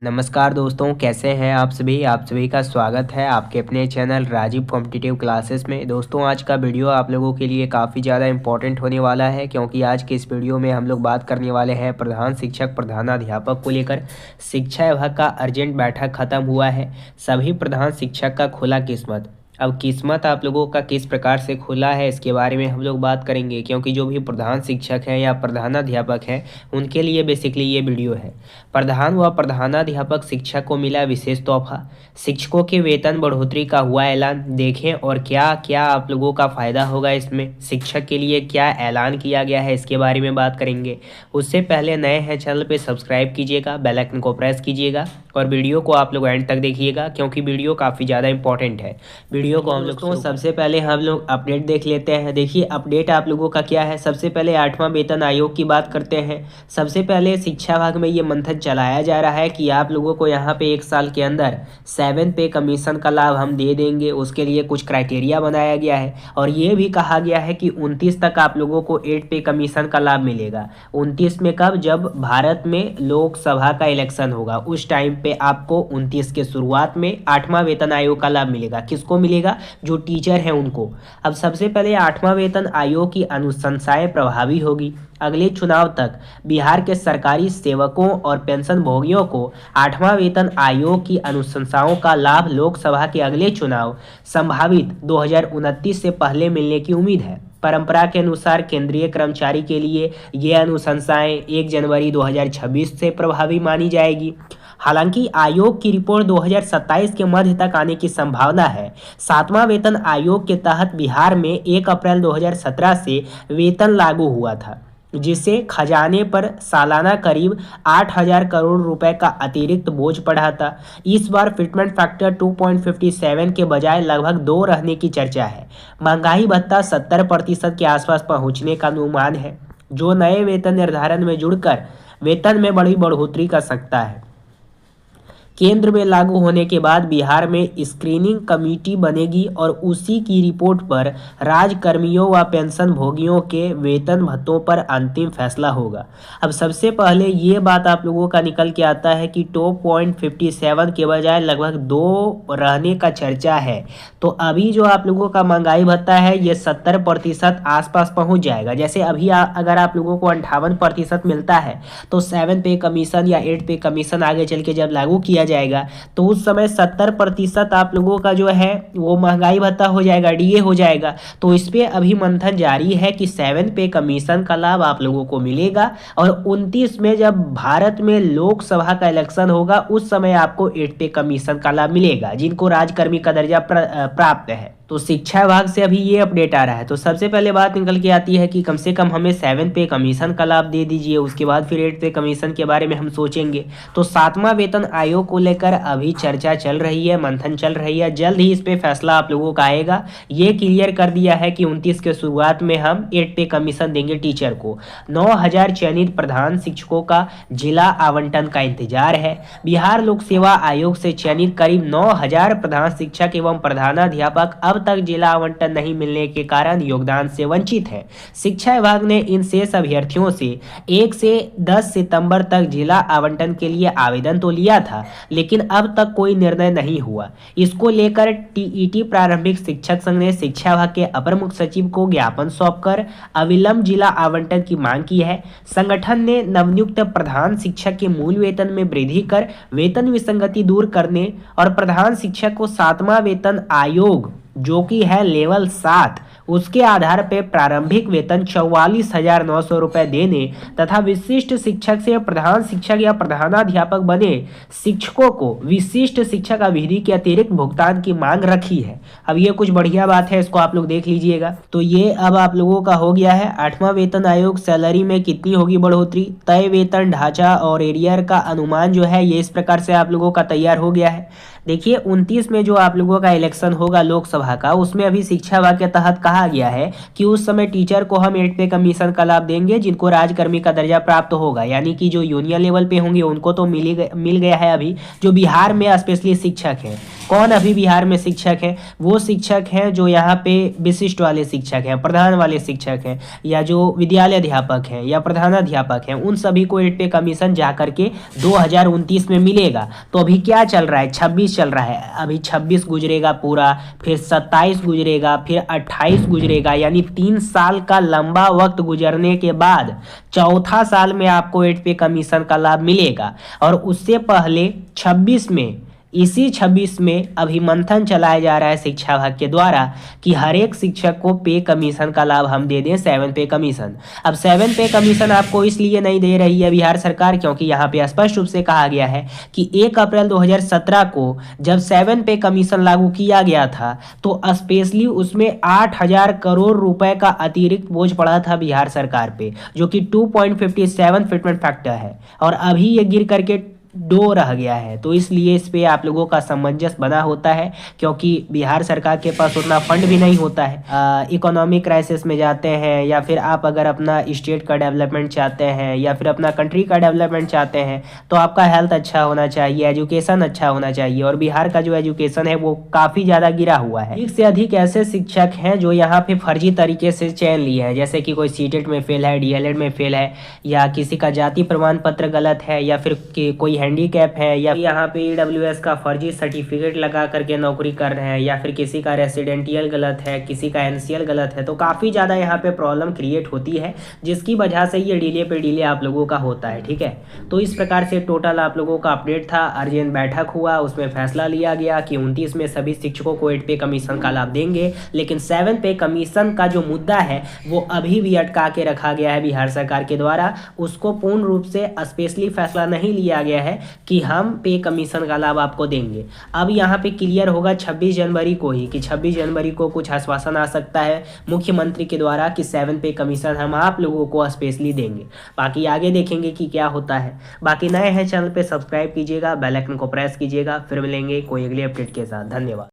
नमस्कार दोस्तों, कैसे हैं आप सभी का स्वागत है आपके अपने चैनल राजीव कॉम्पिटिटिव क्लासेस में। दोस्तों, आज का वीडियो आप लोगों के लिए काफ़ी ज़्यादा इम्पोर्टेंट होने वाला है, क्योंकि आज के इस वीडियो में हम लोग बात करने वाले हैं प्रधान शिक्षक प्रधानाध्यापक को लेकर। शिक्षा विभाग का अर्जेंट बैठक खत्म हुआ है। सभी प्रधान शिक्षक का खुला किस्मत। अब किस्मत आप लोगों का किस प्रकार से खुला है, इसके बारे में हम लोग बात करेंगे, क्योंकि जो भी प्रधान शिक्षक हैं या प्रधानाध्यापक हैं उनके लिए बेसिकली ये वीडियो है। प्रधान व प्रधानाध्यापक शिक्षक को मिला विशेष तोहफा। शिक्षकों के वेतन बढ़ोतरी का हुआ ऐलान। देखें और क्या क्या आप लोगों का फ़ायदा होगा इसमें, शिक्षक के लिए क्या ऐलान किया गया है, इसके बारे में बात करेंगे। उससे पहले नए हैं चैनल पे सब्सक्राइब कीजिएगा, बेल आइकन को प्रेस कीजिएगा और वीडियो को आप लोग एंड तक देखिएगा, क्योंकि वीडियो काफ़ी ज़्यादा इंपॉर्टेंट है। वीडियो को हम लोग सबसे पहले हम लोग अपडेट देख लेते हैं। देखिए अपडेट आप लोगों का क्या है। सबसे पहले 8वां वेतन आयोग की बात करते हैं। सबसे पहले शिक्षा विभाग में ये मंथन चलाया जा रहा है कि आप लोगों को यहाँ पे 1 साल के अंदर 7 पे कमीशन का लाभ हम दे देंगे। उसके लिए कुछ क्राइटेरिया बनाया गया है और ये भी कहा गया है कि 29 तक आप लोगों को 8 पे कमीशन का लाभ मिलेगा। 29 में कब? जब भारत में लोकसभा का इलेक्शन होगा, उस टाइम पे आपको 29 के शुरुआत में 8वां वेतन आयोग का लाभ मिलेगा। किसको मिलेगा? जो टीचर हैं उनको। अब सबसे पहले 8वां वेतन आयोग की अनुशंसाएं प्रभावी होगी। अगले चुनाव तक बिहार के सरकारी सेवकों और पेंशन भोगियों को 8वां वेतन आयोग की अनुशंसाओं का लाभ लोकसभा के अगले चुनाव संभावित 2029 से पहले मिलने की उम्मीद है। परंपरा के अनुसार केंद्रीय कर्मचारी के लिए ये अनुशंसाएं 1 जनवरी 2026 से प्रभावी मानी जाएगी। हालांकि आयोग की रिपोर्ट 2027 के मध्य तक आने की संभावना है। 7वां वेतन आयोग के तहत बिहार में 1 अप्रैल 2017 से वेतन लागू हुआ था, जिससे खजाने पर सालाना करीब 8,000 करोड़ रुपए का अतिरिक्त बोझ पड़ा था। इस बार फिटमेंट फैक्टर 2.57 के बजाय लगभग 2 रहने की चर्चा है। महंगाई भत्ता 70% के आसपास पहुंचने का अनुमान है, जो नए वेतन निर्धारण में जुड़कर वेतन में बड़ी बढ़ोतरी कर सकता है। केंद्र में लागू होने के बाद बिहार में स्क्रीनिंग कमेटी बनेगी और उसी की रिपोर्ट पर राजकर्मियों व पेंशन भोगियों के वेतन भत्तों पर अंतिम फैसला होगा। अब सबसे पहले ये बात आप लोगों का निकल के आता है कि 2.57 के बजाय लगभग 2 रहने का चर्चा है। तो अभी जो आप लोगों का महंगाई भत्ता है ये 70% आसपास पहुँच जाएगा। जैसे अभी अगर आप लोगों को 58% मिलता है, तो 7 पे कमीशन या 8 पे कमीशन आगे चल के जब लागू किया जाएगा तो उस समय 70% आप लोगों का जो है वो महंगाई भत्ता हो जाएगा, डीए हो जाएगा। तो इस पे अभी मंथन जारी है कि 7 पे कमीशन का लाभ आप लोगों को मिलेगा और 29 में जब भारत में लोकसभा का इलेक्शन होगा उस समय आपको 8 पे कमीशन का लाभ मिलेगा, जिनको राजकर्मी का दर्जा प्राप्त है। तो शिक्षा विभाग से अभी ये अपडेट आ रहा है। तो सबसे पहले बात निकल के आती है कि कम से कम हमें 7 पे कमीशन का लाभ दे दीजिए, उसके बाद फिर 8 पे कमीशन के बारे में हम सोचेंगे। तो 7वां वेतन आयोग को लेकर अभी चर्चा चल रही है, मंथन चल रही है। जल्द ही इस पे फैसला आप लोगों का आएगा। ये क्लियर कर दिया है कि 29 के शुरुआत में हम 8 पे कमीशन देंगे टीचर को। 9,000 चयनित प्रधान शिक्षकों का जिला आवंटन का इंतजार है। बिहार लोक सेवा आयोग से चयनित करीब 9,000 प्रधान शिक्षक एवं प्रधानाध्यापक अब तक जिला आवंटन नहीं मिलने के कारण योगदान से वंचित है। शिक्षा विभाग ने इन शेष अभ्यर्थियों से 1 से 10 सितंबर तक जिला आवंटन के लिए आवेदन तो लिया था, लेकिन अब तक कोई निर्णय नहीं हुआ। इसको लेकर टीईटी प्रारंभिक शिक्षक संघ ने शिक्षा विभाग के अपर मुख्य सचिव को ज्ञापन सौंपकर अविलंब जिला आवंटन की मांग की है। संगठन ने नवनियुक्त प्रधान शिक्षक के मूल वेतन में वृद्धि कर वेतन विसंगति दूर करने और प्रधान शिक्षक को 7वां वेतन आयोग जो कि है लेवल 7 उसके आधार पर प्रारंभिक वेतन 44,900 रुपए देने तथा विशिष्ट शिक्षक से प्रधान शिक्षक या प्रधानाध्यापक बने शिक्षकों को विशिष्ट शिक्षक अवधि के अतिरिक्त भुगतान की मांग रखी है। अब ये कुछ बढ़िया बात है, इसको आप लोग देख लीजिएगा। तो ये अब आप लोगों का हो गया है। 8वां वेतन आयोग सैलरी में कितनी होगी बढ़ोतरी, तय वेतन ढांचा और एरियर का अनुमान जो है ये इस प्रकार से आप लोगों का तैयार हो गया है। देखिए 29 में जो आप लोगों का इलेक्शन होगा लोकसभा का, उसमें अभी शिक्षा विभाग के तहत कहा गया है कि उस समय टीचर को हम 8 पे कमीशन का लाभ देंगे, जिनको राजकर्मी का दर्जा प्राप्त होगा। यानी कि जो यूनियन लेवल पे होंगे उनको तो मिल गया है अभी, जो बिहार में स्पेशली शिक्षक हैं। कौन अभी बिहार में शिक्षक हैं? वो शिक्षक हैं जो यहाँ पे विशिष्ट वाले शिक्षक हैं, प्रधान वाले शिक्षक हैं, या जो विद्यालय अध्यापक हैं या प्रधानाध्यापक हैं, उन सभी को 8 पे कमीशन जा करके 2029 में मिलेगा। तो अभी क्या चल रहा है? 26 चल रहा है। अभी 26 गुजरेगा पूरा, फिर 27 गुजरेगा, फिर 28 गुजरेगा, यानी 3 साल का लंबा वक्त गुजरने के बाद चौथा साल में आपको 8 पे कमीशन का लाभ मिलेगा। और उससे पहले 26 में, इसी 26 में अभी मंथन चलाया जा रहा है शिक्षा विभाग के द्वारा कि हर एक शिक्षक को पे कमीशन का लाभ हम दे दें, 7 पे कमीशन। अब 7 पे कमीशन आपको इसलिए नहीं दे रही है बिहार सरकार, क्योंकि यहाँ पे स्पष्ट रूप से कहा गया है कि 1 अप्रैल 2017 को जब 7 पे कमीशन लागू किया गया था तो स्पेशली उसमें 8,000 करोड़ रुपए का अतिरिक्त बोझ पड़ा था बिहार सरकार पे, जो कि 2.57 फिटमेंट फैक्टर है, और अभी ये गिर करके 2 रह गया है। तो इसलिए इस पे आप लोगों का सामंजस्य बना होता है, क्योंकि बिहार सरकार के पास उतना फंड भी नहीं होता है। इकोनॉमिक क्राइसिस में जाते हैं, या फिर आप अगर अपना स्टेट का डेवलपमेंट चाहते हैं, या फिर अपना कंट्री का डेवलपमेंट चाहते हैं, तो आपका हेल्थ अच्छा होना चाहिए, एजुकेशन अच्छा होना चाहिए। और बिहार का जो एजुकेशन है वो काफ़ी ज़्यादा गिरा हुआ है। एक से अधिक ऐसे शिक्षक हैं जो यहाँ पे फर्जी तरीके से चयन लिए हैं, जैसे कि कोई सीटेट में फेल है, डीएलएड में फेल है, या किसी का जाति प्रमाण पत्र गलत है, या फिर कोई हैंडीकैप है, या यहाँ पे ईडब्ल्यूएस का फर्जी सर्टिफिकेट लगा करके नौकरी कर रहे हैं, या फिर किसी का रेसिडेंटियल गलत है, किसी का एनसीएल गलत है। तो काफ़ी ज़्यादा यहाँ पे प्रॉब्लम क्रिएट होती है, जिसकी वजह से ये डिले पे डिले आप लोगों का होता है। ठीक है, तो इस प्रकार से टोटल आप लोगों का अपडेट था। अर्जेंट बैठक हुआ, उसमें फैसला लिया गया कि 29 में सभी शिक्षकों को 8 पे कमीशन का लाभ देंगे, लेकिन 7 पे कमीशन का जो मुद्दा है वो अभी भी अटका के रखा गया है बिहार सरकार के द्वारा। उसको पूर्ण रूप से स्पेशली फैसला नहीं लिया गया है कि हम पे कमीशन का लाभ आपको देंगे। अब यहाँ पे क्लियर होगा 26 जनवरी को ही, कि 26 जनवरी को कुछ आश्वासन आ सकता है मुख्यमंत्री के द्वारा कि 7 पे कमीशन हम आप लोगों को स्पेशली देंगे। बाकी आगे देखेंगे कि क्या होता है। बाकी नए हैं चैनल पे सब्सक्राइब कीजिएगा, बेल आइकन को प्रेस कीजिएगा। फिर मिलेंगे कोई अगले अपडेट के साथ। धन्यवाद।